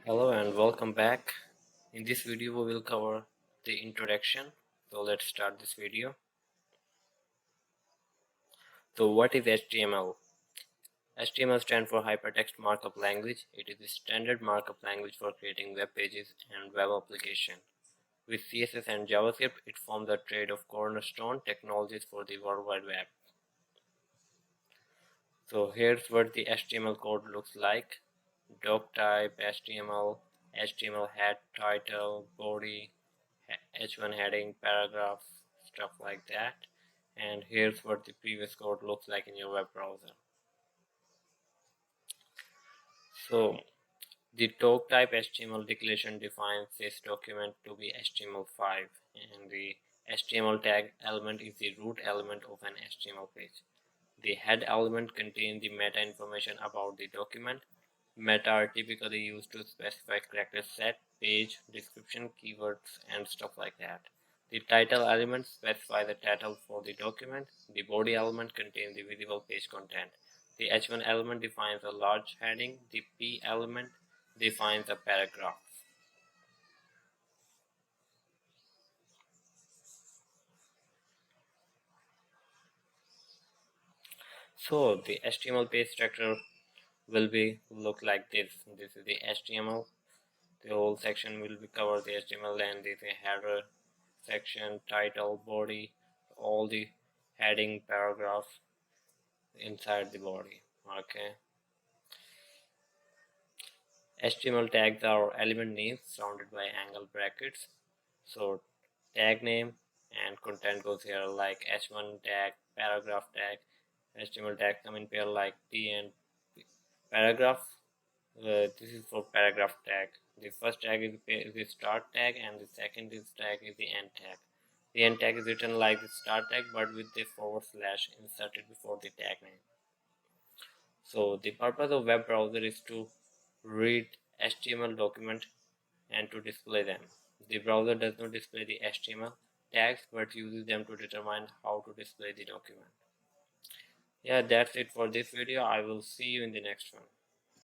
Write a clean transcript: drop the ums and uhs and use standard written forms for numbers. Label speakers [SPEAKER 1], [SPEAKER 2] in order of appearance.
[SPEAKER 1] Hello and welcome back. In this video we will cover the introduction. So let's start this video. So what is HTML? HTML stands for Hypertext Markup Language. It is the standard markup language for creating web pages and web applications. With CSS and JavaScript, it forms a trade of cornerstone technologies for the World Wide Web. So here's what the HTML code looks like. Doc type, HTML head, title, body, H1 heading, paragraph, stuff like that. And here's what the previous code looks like in your web browser. So the doc type HTML declaration defines this document to be HTML5, and the HTML tag element is the root element of an HTML page. The head element contains the meta information about the document. Meta are typically used to specify character set, page, description, keywords, and stuff like that. The title element specifies the title for the document. The body element contains the visible page content. The H1 element defines a large heading. The P element defines a paragraph. So the HTML page structure will be look like this. This is the HTML. The whole section will be cover the HTML, and this is header section, title, body, all the heading, paragraph inside the body. Okay. HTML tags are element names surrounded by angle brackets. So tag name and content goes here, like h1 tag, paragraph tag. HTML tag come in pair like T and paragraph. This is for paragraph tag. The first tag is the start tag, and the second tag is the end tag. The end tag is written like the start tag but with the / inserted before the tag name. So the purpose of web browser is to read HTML document and to display them. The browser does not display the HTML tags but uses them to determine how to display the document. Yeah, that's it for this video. I will see you in the next one.